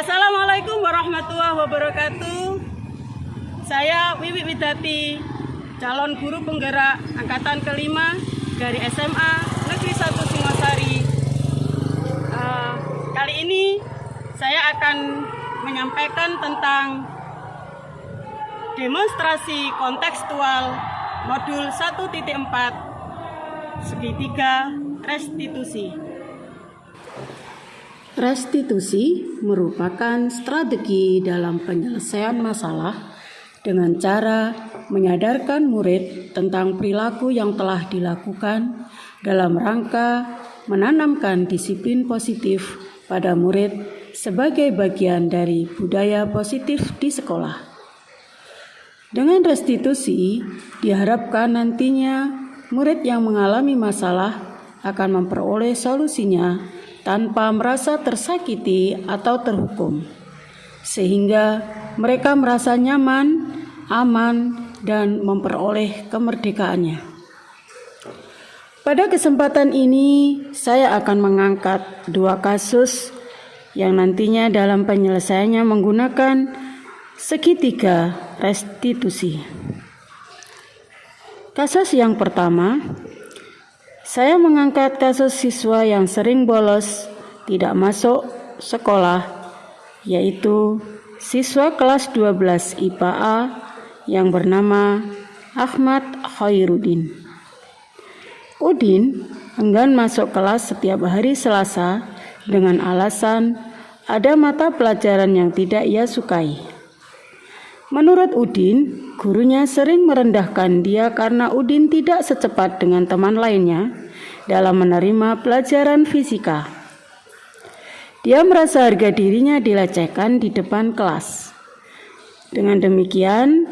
Assalamualaikum warahmatullahi wabarakatuh. Saya Wiwi Widati, calon guru penggerak angkatan kelima dari SMA Negeri 1 Singosari. Kali ini saya akan menyampaikan tentang demonstrasi kontekstual modul 1.4 segitiga restitusi. Restitusi merupakan strategi dalam penyelesaian masalah dengan cara menyadarkan murid tentang perilaku yang telah dilakukan dalam rangka menanamkan disiplin positif pada murid sebagai bagian dari budaya positif di sekolah. Dengan restitusi, diharapkan nantinya murid yang mengalami masalah akan memperoleh solusinya tanpa merasa tersakiti atau terhukum, sehingga mereka merasa nyaman, aman, dan memperoleh kemerdekaannya. Pada kesempatan ini, saya akan mengangkat 2 kasus yang nantinya dalam penyelesaiannya menggunakan segitiga restitusi. Kasus yang pertama, saya mengangkat kasus siswa yang sering bolos tidak masuk sekolah, yaitu siswa kelas 12 IPA A yang bernama Ahmad Khairuddin. Udin enggan masuk kelas setiap hari Selasa dengan alasan ada mata pelajaran yang tidak ia sukai. Menurut Udin, gurunya sering merendahkan dia karena Udin tidak secepat dengan teman lainnya dalam menerima pelajaran fisika. Dia merasa harga dirinya dilecehkan di depan kelas. Dengan demikian,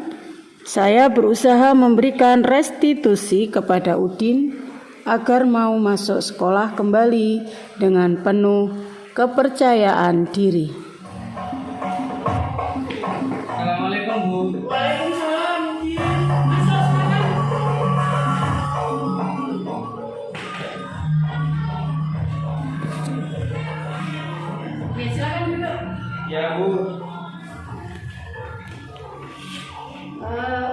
saya berusaha memberikan restitusi kepada Udin agar mau masuk sekolah kembali dengan penuh kepercayaan diri. Assalamualaikum, Bu. Waalaikumsalam, Udin. Masuk sekarang. Oke, silakan duduk. Ya, Bu.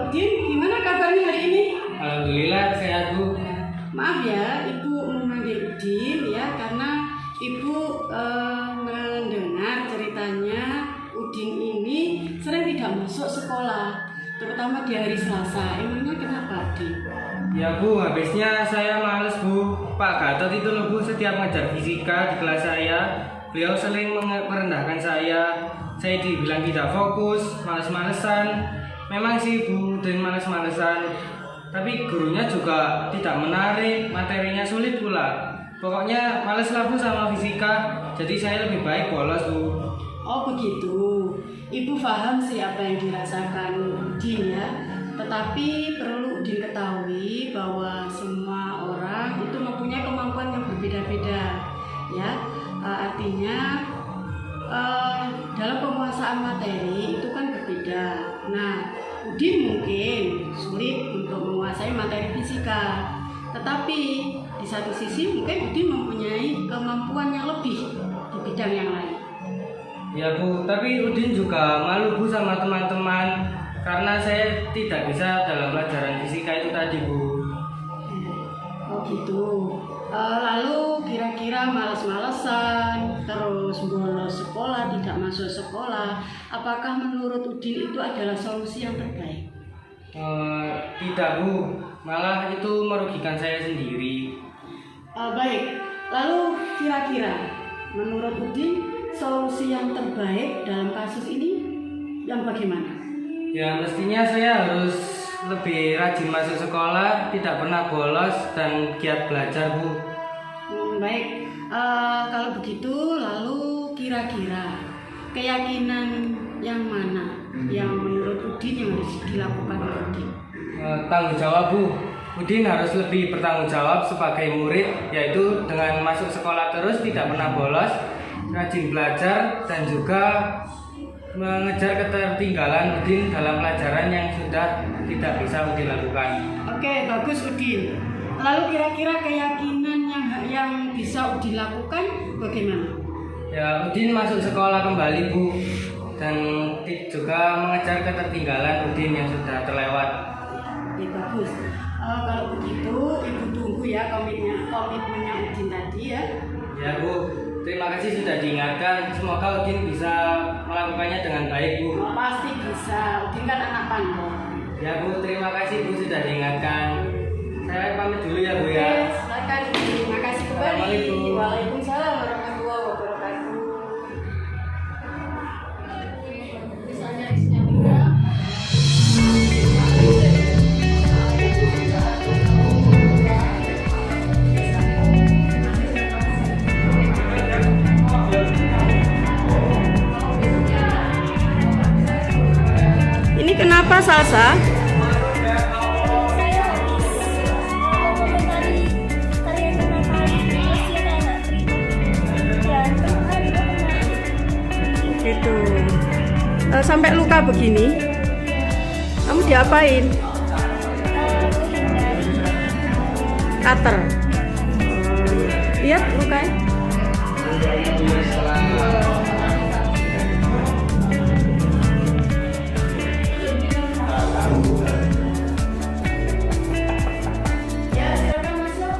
Udin, gimana kabarnya hari ini? Alhamdulillah sehat, Bu. Maaf ya, Ibu memanggil Udin ya karena Ibu mendengar ceritanya Udin ini sering tidak masuk sekolah, terutama di hari Selasa. Emangnya kenapa, Udin? Ya, Bu, habisnya saya males, Bu. Pak Gatot itu loh, Bu, setiap ngajar fisika di kelas saya, beliau sering merendahkan saya. Saya dibilang tidak fokus, males-malesan. Memang sih, Bu, dan males-malesan. Tapi gurunya juga tidak menarik, materinya sulit pula. Pokoknya males lah, Bu, sama fisika. Jadi saya lebih baik bolos, Bu. Oh begitu, Ibu paham sih apa yang dirasakan Udin ya. Tetapi perlu diketahui bahwa semua orang itu mempunyai kemampuan yang berbeda-beda ya. Artinya dalam penguasaan materi itu kan berbeda. Nah, Udin mungkin sulit untuk menguasai materi fisika, tetapi di satu sisi mungkin Udin mempunyai kemampuan yang lebih di bidang yang lain. Ya, Bu, tapi Udin juga malu, Bu, sama teman-teman karena saya tidak bisa dalam pelajaran fisika itu tadi, Bu. Oh gitu. Lalu kira-kira malas-malesan, terus bolos sekolah, tidak masuk sekolah, apakah menurut Udin itu adalah solusi yang terbaik? Tidak, Bu, malah itu merugikan saya sendiri. Baik, lalu kira-kira menurut Udin solusi yang terbaik dalam kasus ini yang bagaimana? Ya, mestinya saya harus lebih rajin masuk sekolah, tidak pernah bolos, dan giat belajar, Bu. Baik, kalau begitu lalu kira-kira keyakinan yang mana yang menurut Udin yang harus dilakukan oleh Udin? Tanggung jawab, Bu. Udin harus lebih bertanggung jawab sebagai murid, yaitu dengan masuk sekolah terus, tidak pernah bolos, rajin belajar, dan juga mengejar ketertinggalan Udin dalam pelajaran yang sudah tidak bisa Udin lakukan. Oke, bagus Udin. Lalu kira-kira keyakinan yang bisa dilakukan bagaimana? Ya, Udin masuk sekolah kembali Bu, dan juga mengejar ketertinggalan Udin yang sudah terlewat. Oke, bagus. Kalau begitu Ibu tunggu ya komitmennya Udin tadi ya. Ya Bu, terima kasih sudah diingatkan. Semoga Udin bisa melakukannya dengan baik Bu. Pasti bisa. Udin kan anak pandai. Ya Bu, terima kasih Bu sudah diingatkan. Saya pamit dulu ya Bu Oke, ya. silakan. Terima kasih kembali. Assalamualaikum. Waalaikumsalam warahmatullahi wabarakatuh. Ini kenapa Salsa? Gitu. Sampai luka begini. Kamu diapain? Cutter. Lihat lukanya. Ya, silakan masuk.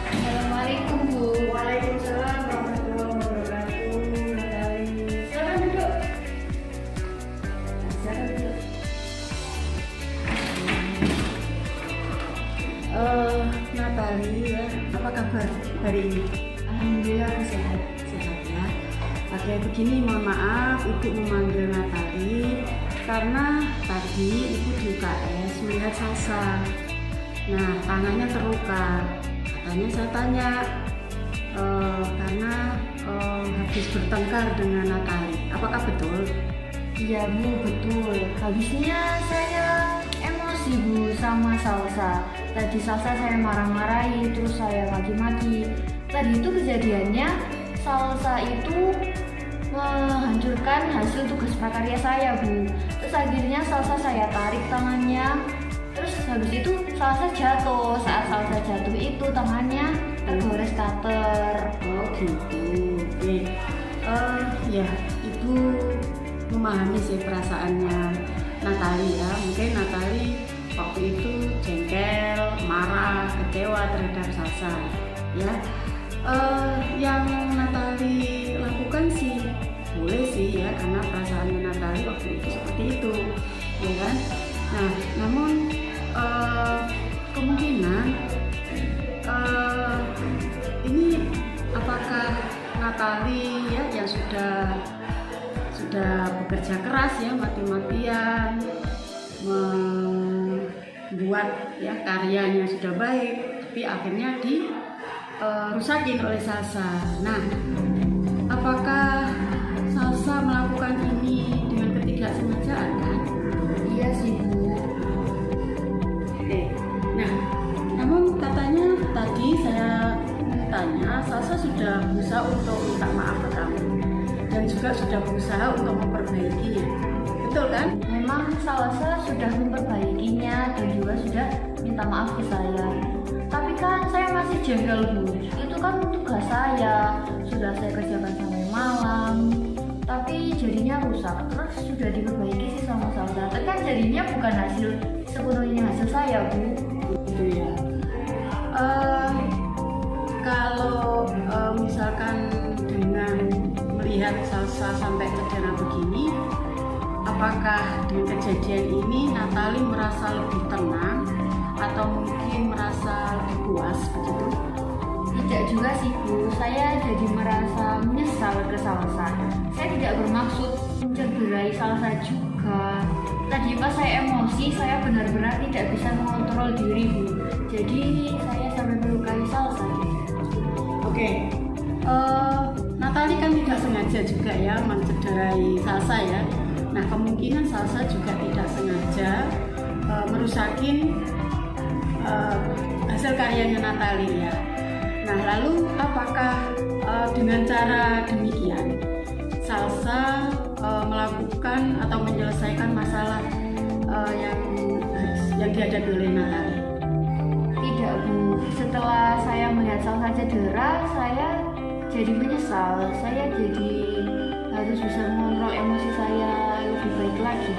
Assalamualaikum Bu. Waalaikumsalam warahmatullahi wabarakatuh. Silakan duduk. Silakan duduk. Natali ya, apa kabar hari ini? Alhamdulillah aku sehat. Sehat ya. Oke, begini mohon maaf Ibu memanggil Natali karena tadi Ibu di UKS melihat Salsa. Nah, tangannya terluka. Katanya saya tanya karena habis bertengkar dengan Natali. Apakah betul? Iya Bu, betul. Habisnya saya emosi Bu sama Salsa. Tadi Salsa saya marah-marahi, terus saya maki-maki. Tadi itu kejadiannya Salsa itu menghancurkan hasil tugas prakarya saya Bu. Terus akhirnya Salsa saya tarik tangannya. Terus habis itu Salsa jatuh. Saat Salsa jatuh itu tangannya tergores cutter. Oh gitu. Oke. Ya, Ibu memahami sih perasaannya Natali ya. Mungkin Natali waktu itu jengkel, marah, kecewa terhadap Salsa. Ya, yang Natali lakukan sih boleh sih ya, karena perasaannya Natali waktu itu seperti itu, ya kan. Nah, namun kemungkinan ini apakah Natali ya yang sudah bekerja keras ya, mati-matian membuat ya karyanya sudah baik, tapi akhirnya dirusakin oleh Salsa. Nah, apakah Salsa melakukan ini dengan ketidaksengajaan kan? Iya sih Bu. Oke. Nah, namun katanya tadi saya tanya, Salsa sudah berusaha untuk minta maaf ke kamu dan juga sudah berusaha untuk memperbaikinya. Betul kan? Memang Salsa sudah memperbaikinya dan juga sudah minta maaf ke saya. Tapi kan saya masih jengkel Bu. Itu kan tugas saya, sudah saya kerjakan sampai malam. Tapi jadinya rusak. Terus sudah diperbaiki sih sama Salsa. Tapi kan jadinya bukan hasil sepenuhnya hasil saya Bu. Gitu ya. Kalau misalkan dengan melihat Salsa sampai cedera begini, apakah dengan kejadian ini Natali merasa lebih tenang atau mungkin merasa lebih puas begitu? Tidak juga sih Bu, saya jadi merasa menyesal ke Salsa. Saya tidak bermaksud mencederai Salsa juga. Tadi pas saya emosi, saya benar-benar tidak bisa mengontrol diri Bu. Jadi saya sampai melukai Salsa. Oke, Natali kan tidak sengaja juga ya mencederai Salsa ya. Nah, kemungkinan Salsa juga tidak sengaja merusakin hasil karyanya Natali ya. Nah, lalu apakah dengan cara demikian Salsa melakukan atau menyelesaikan masalah yang dihadapi oleh Natali? Tidak Bu, setelah saya melihat Salsa cedera, saya jadi menyesal. Saya jadi harus bisa mengontrol emosi saya lebih baik lagi.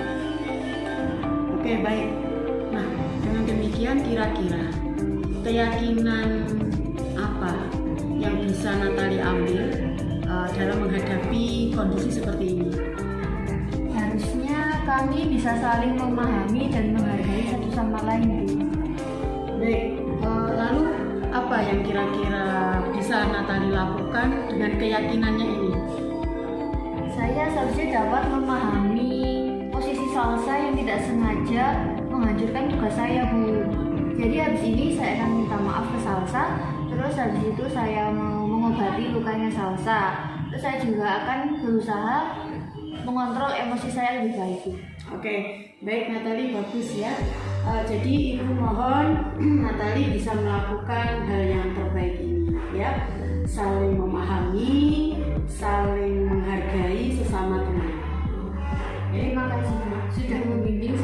Oke, baik. Nah, dengan demikian kira-kira keyakinan apa yang bisa Natali ambil dalam menghadapi kondisi seperti ini? Harusnya kami bisa saling memahami dan menghargai satu sama lain, Bu. Baik, lalu apa yang kira-kira bisa Natali lakukan dengan keyakinannya ini? Saya seharusnya dapat memahami posisi Salsa yang tidak sengaja menghancurkan tugas saya, Bu. Jadi habis ini saya akan minta maaf ke Salsa, terus habis itu saya mau mengobati lukanya Salsa. Terus saya juga akan berusaha mengontrol emosi saya lebih baik. Oke, baik Natali, bagus ya. Jadi Ibu mohon Natali bisa melakukan hal yang terbaik ini ya. Saling memahami, saling menghargai sesama teman. Terima kasih, Bu, sudah membimbing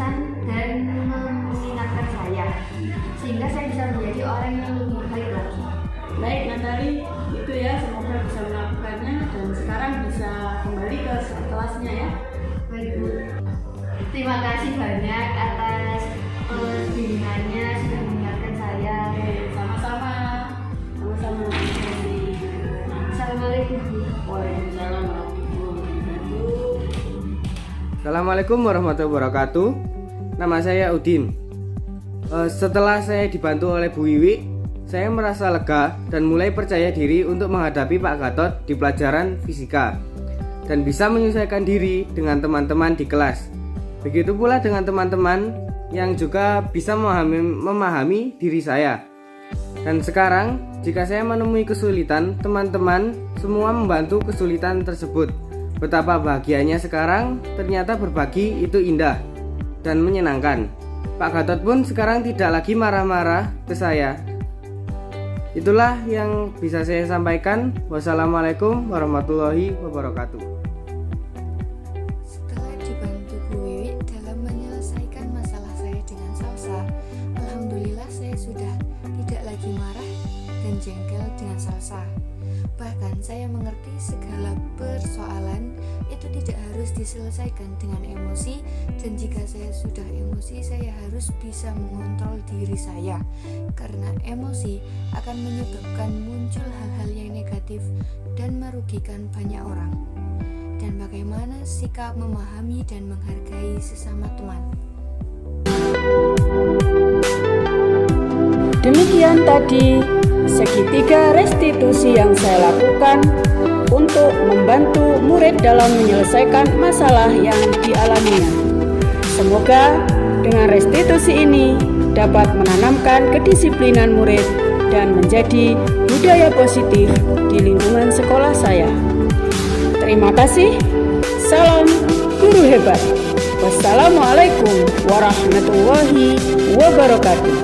dan mengingatkan saya, sehingga saya bisa menjadi orang yang lebih baik lagi. Baik Natali, itu ya, semoga bisa melakukannya dan sekarang bisa kembali ke kelasnya ya. Baik, Bu. Terima kasih banyak atas bimbingannya, sudah mengingatkan saya. Sama-sama. Sama-sama. Assalamualaikum, Bu. Waalaikumsalam warahmatullahi wabarakatuh. Assalamualaikum warahmatullahi wabarakatuh. Nama saya Udin. Setelah saya dibantu oleh Bu Wiwi, saya merasa lega dan mulai percaya diri untuk menghadapi Pak Gatot di pelajaran fisika dan bisa menyesuaikan diri dengan teman-teman di kelas. Begitu pula dengan teman-teman yang juga bisa memahami diri saya. Dan sekarang, jika saya menemui kesulitan, teman-teman semua membantu kesulitan tersebut. Betapa bahagianya sekarang, ternyata berbagi itu indah dan menyenangkan. Pak Gatot pun sekarang tidak lagi marah-marah ke saya. Itulah yang bisa saya sampaikan. Wassalamualaikum warahmatullahi wabarakatuh. Setelah dibantu Bu Wiwi dalam menyelesaikan masalah saya dengan Salsa, alhamdulillah saya sudah tidak lagi marah dan jengkel dengan Salsa. Bahkan saya mengerti segala persoalan itu tidak harus diselesaikan dengan emosi, dan jika saya sudah emosi saya harus bisa mengontrol diri saya, karena emosi akan menyebabkan muncul hal-hal yang negatif dan merugikan banyak orang. Dan bagaimana sikap memahami dan menghargai sesama teman. Demikian tadi segitiga restitusi yang saya lakukan untuk membantu murid dalam menyelesaikan masalah yang dialaminya. Semoga dengan restitusi ini dapat menanamkan kedisiplinan murid dan menjadi budaya positif di lingkungan sekolah saya. Terima kasih. Salam guru hebat. Wassalamualaikum warahmatullahi wabarakatuh.